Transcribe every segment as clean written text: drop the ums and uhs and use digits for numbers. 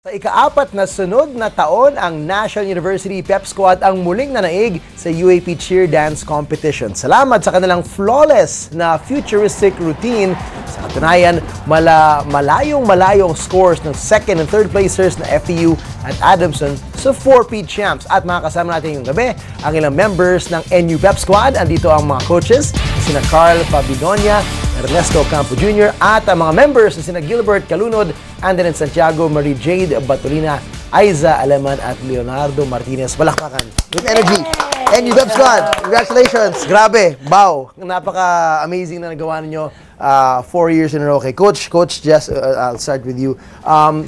Sa ika-4 na sunod na taon, ang National University Pep Squad ang muling nanaig sa UAP Cheer Dance Competition. Salamat sa kanilang flawless na futuristic routine. Sa katunayan, malayong scores ng second and third placers na FEU at Adamson sa 4P champs. At makakasama natin yung gabi ang ilang members ng NU Pep Squad. Andito ang mga coaches, sina Carl Fabigonia, Ernesto Campo Jr. at ang mga members na sina Gilbert Calunod, Anden Santiago, Marie Jade Batolina, Aiza Aleman at Leonardo Martinez. Balakpakan with energy. NU Pep Squad, congratulations. Grabe, wow. Napaka-amazing na nagawa ninyo 4 years in a row. Okay, Coach Jess, I'll start with you.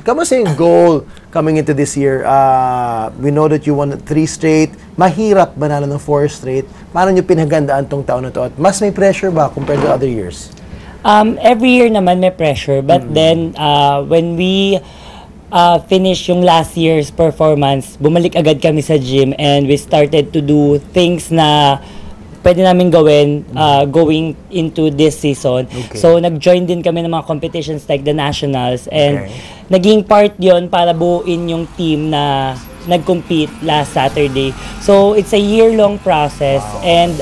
Kamusta yung goal coming into this year? We know that you won 3 straight. Mahirap manalo ng 4 straight. Paano nyo pinagandaan tong taon na to? At mas may pressure ba compared to other years? Every year naman may pressure. But then, when we finish yung last year's performance, bumalik agad kami sa gym and we started to do things na pwede namin gawin going into this season. Okay. So, nag-join din kami ng mga competitions like the Nationals and naging part yon para buuin yung team na nag-compete last Saturday. So, it's a year-long process and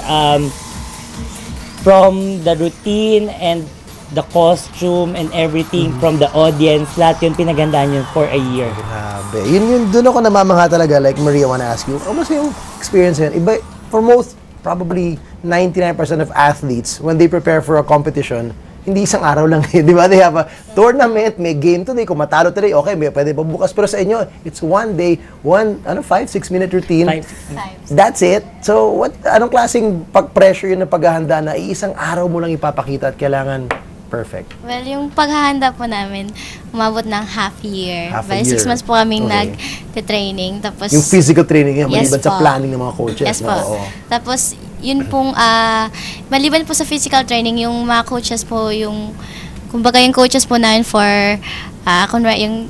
from the routine and the costume and everything from the audience, lahat yun pinagandaan yun for a year. Grabe. Yun, doon ako namamangha talaga. Like, Maria, I wanna ask you, kamusta yung experience yun? Iba, for most, probably 99% of athletes, when they prepare for a competition, hindi isang araw lang eh, di ba? They have a tournament, may game today, kung matalo today, okay, may pwede pa bukas. Pero sa inyo, it's one day, 5-6 minute routine. 5. That's it. So, anong klaseng pag-pressure yun na paghahanda na isang araw mo lang ipapakita at kailangan perfect? Well, yung paghahanda po namin, umabot ng half year. Bali, 6 months po kaming nag-training. Tapos, yung physical training yan, maliban sa planning ng mga coaches. Yes po. Tapos, yun pong, maliban po sa physical training, yung mga coaches po, kumbaga yung coaches po namin for, yung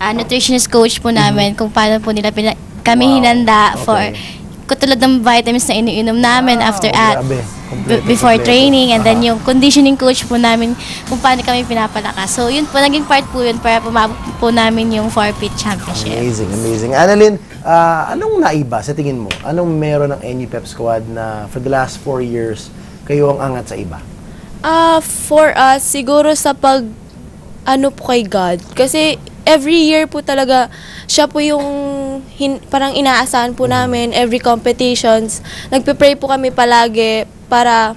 nutritionist coach po namin, kung paano po nila kami hinanda for, katulad ng vitamins na iniinom namin before training, and then yung conditioning coach po namin kung paano kami pinapalakas. So yun po, naging part po yun para pumabot po namin yung 4P championship. Amazing. Annalyn, anong naiba sa tingin mo? Anong meron ng NU Pep Squad na for the last 4 years kayo ang angat sa iba? For us, siguro sa po kay God. Kasi every year po talaga, siya po yung parang inaasahan po namin, every competitions. Nagpe-pray po kami palagi para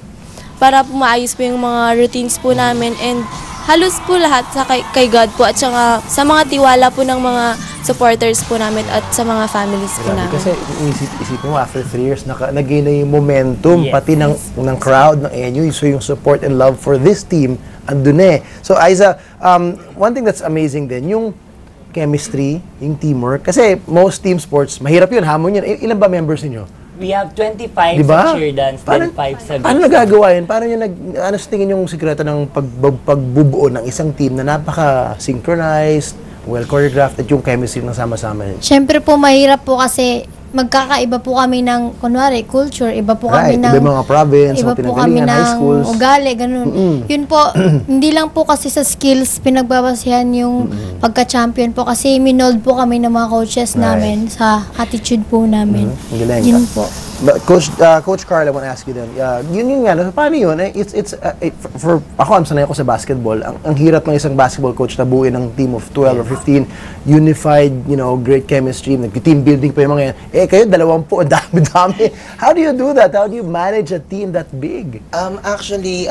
maayos po yung mga routines po namin, and halos po lahat kay God po at saka sa mga tiwala po ng mga supporters po namin at sa mga families po namin. Kasi isipin mo, after 3 years, nag-gain na yung momentum, pati ng crowd ng NU, so yung support and love for this team, andun eh. So Aiza, one thing that's amazing din, yung chemistry, yung teamwork. Kasi most team sports, mahirap yun, hamon yun. Ilan ba members niyo? We have 25 sa cheer dance, then 5 sa paano nagagawa yun? Paano nyo ano sa tingin yung sikreto ng pagbubuo ng isang team na napaka-synchronized, well-choreographed, at yung chemistry ng sama-sama yun? Siyempre po, mahirap po kasi magkakaiba po kami ng, kunwari, culture, iba po kami ng... Iba mga province, iba po kami ng high schools. Ugali, ganun. Yun po, hindi lang po kasi sa skills pinagbabasihan yung pagka-champion po, kasi minold po kami ng mga coaches namin sa attitude po namin. Yun po. Coach Carl, I want to ask you then, yun nga, paano yun? For ako, sanay ako sa basketball. Ang hirap ng isang basketball coach na buuin ng team of 12 or 15, unified, great chemistry, nag-team building pa yung mga yan. Kayo, 20, dami-dami. How do you do that? How do you manage a team that big? Actually,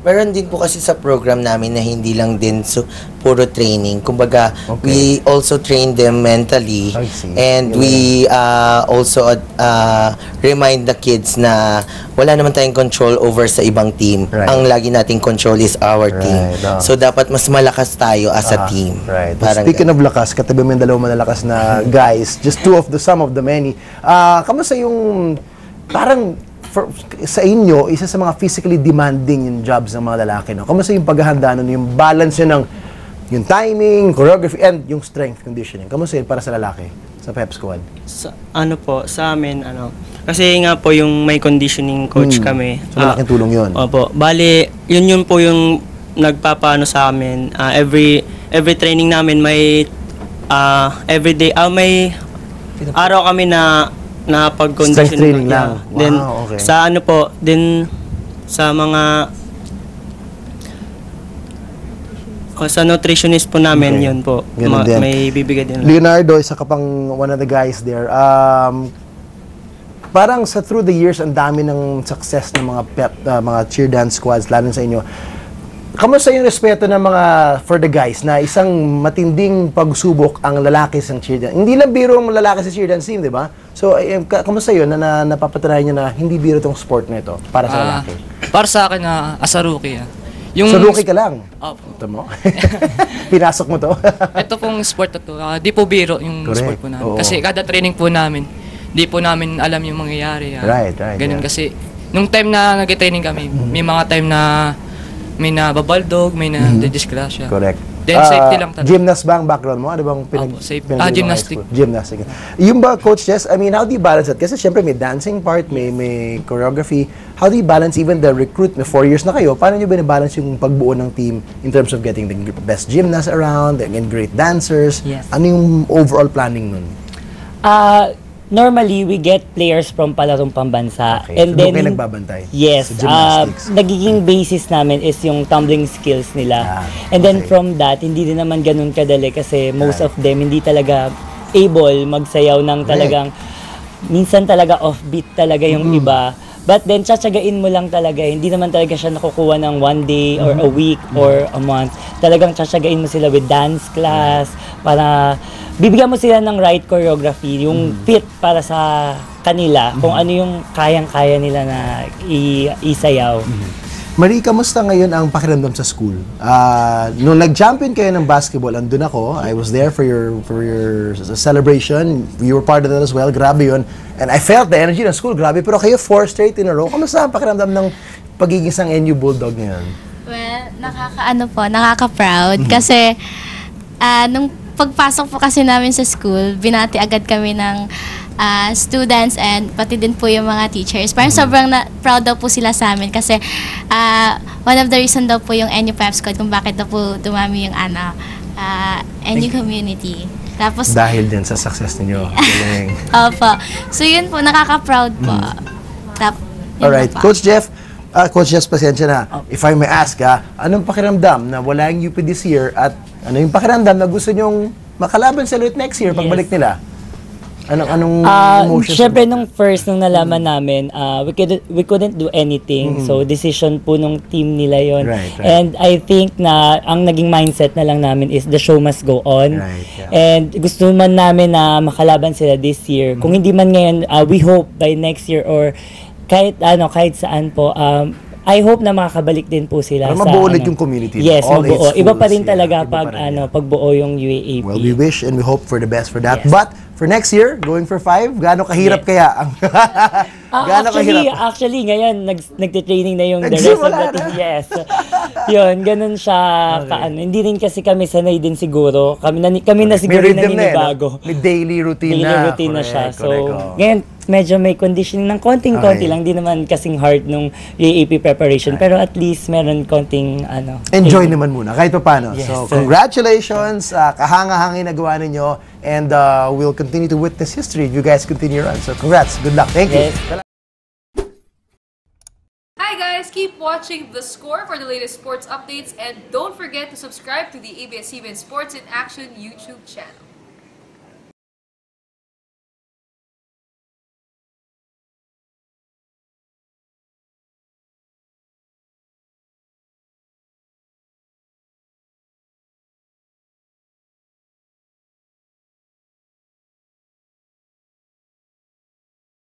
meron din po kasi sa program namin na hindi lang din puro training. Kumbaga, we also train them mentally, and we also remind the kids na wala naman tayong control over sa ibang team. Ang lagi nating control is our team. So, dapat mas malakas tayo as a team. Speaking of lakas, katabi mo yung dalawang malalakas na guys, just some of the many. Kamusta yung parang sa inyo, isa sa mga physically demanding yung jobs ng mga lalaki, no? Kamusta yung paghahanda nun, yung balance yun ng yung timing, choreography, and yung strength conditioning? Kamusta yun para sa lalaki, sa Pep Squad? Sa amin, kasi nga po yung may conditioning coach kami. So, malaking tulong yun? Opo. Bali, yun po yung nagpapaano sa amin. Every training namin may everyday, may araw kami na pag-conditioning. Strength training lang. Yeah. Then, Wow, okay. sa ano po, din sa mga sa nutritionist po namin, Okay. yun po. Ganun din. May bibigay din. Leonardo, isa ka pang one of the guys there. Parang through the years, ang dami ng success ng mga cheer dance squads, lalo sa inyo. Kamusta yung respeto ng mga, for the guys, na isang matinding pagsubok ang lalaki sa cheer dance? Hindi lang biro ang lalaki sa cheer dance team, di ba? So, kamusta yun na napapatunayan nyo na hindi biro tong sport na ito para sa lalaki? Para sa akin na as a rookie, yung So, rookie ka lang? Opo. Ito mo? Pinasok mo to? Ito pong sport na to, di po biro yung Correct. sport po namin. Oo. Kasi kada training po namin, di po namin alam yung mangyayari. Right. Ganun Yeah. kasi, nung time na nag-training kami, may mga time na may nababaldog, may na-disgrasya. Correct. Then safety lang talaga. Gymnast ba ang background mo? Ano bang Opo, safe. pinag- Gymnastic. Gymnastic. Yung ba, Coach Jess, I mean, how do you balance it? Kasi syempre may dancing part, may choreography. How do you balance even the recruitment? 4 years na kayo, paano nyo binabalance yung pagbuo ng team in terms of getting the best gymnasts around, and great dancers? Yes. Ano yung overall planning nun? Normally, we get players from palarong pambansa. Okay. So, doon kayo nagbabantay? Yes. Sa gymnastics. Nagiging basis namin is yung tumbling skills nila. And then okay. from that, hindi din naman ganun kadali kasi most of them hindi talaga able magsayaw ng talagang, minsan talaga offbeat talaga yung iba. But then, tsatsagain mo lang talaga. Hindi naman talaga siya nakukuha ng 1 day or a week or a month. Talagang tsatsagain mo sila with dance class para bibigyan mo sila ng right choreography, yung fit para sa kanila, kung ano yung kayang-kaya nila na isayaw. Marie, kamusta ngayon ang pakiramdam sa school? Nung nag-champion kayo ng basketball, andun ako. I was there for your celebration. You were part of that as well. Grabe yun. And I felt the energy ng school. Grabe. Pero kayo 4 straight in a row. Kamusta ang pakiramdam ng pagiging isang NU Bulldog ngayon? Well, nakaka-proud kasi nung pagpasok po kasi namin sa school, binati agad kami ng students and pati din po yung mga teachers. Parang sobrang proud daw po sila sa amin kasi one of the reason daw po yung NU Pep Squad kung bakit daw po dumami yung NU community. Tapos, Dahil din sa success ninyo. Galing. opo. So yun po, nakaka-proud po. Yun Alright. po. Coach Jeff, pasensya na. If I may ask, anong pakiramdam na wala yung UP this year at ano yung pakiramdam na gusto nyong makalaban sa ulit next year pagbalik nila? Anong emotions? Syempre nung nalaman namin, we couldn't do anything. So decision po nung team nila yon. Right. And I think na ang naging mindset na lang namin is the show must go on. Right, yeah. And gusto man namin na makalaban sila this year. Kung hindi man ngayon, we hope by next year or kahit saan po, I hope na makakabalik din po sila Para sa mabuo ulit yung community. Yes, All mabuo. age Iba pa schools, rin talaga iba pag pa rin, pagbuo yung UAAP. Well, we wish and we hope for the best for that. Yes. But for next year, going for 5, gaano kahirap kaya ang gaano kahirap? Actually, ngayon, nagte-training na yung the rest of Nagsimula the team. na. Yes. Yun, ganun siya kaano. Hindi rin kasi kami sanay din siguro. Kami na siguro May rhythm na naninibago. May daily routine Daily na. routine na siya. Correct, So, correct, ngayon, medyo may conditioning ng konting-konti Okay. lang. Di naman kasing hard nung UAAP preparation. Pero at least meron konting Enjoy naman muna, kahit pa paano. Yes, So, sir. congratulations. Kahanga-hangin na gawa ninyo. And we'll continue to witness history if you guys continue on. So, congrats. Good luck. Thank you. Yes. Hi guys, keep watching The Score for the latest sports updates and don't forget to subscribe to the ABS-CBN Sports in Action YouTube channel.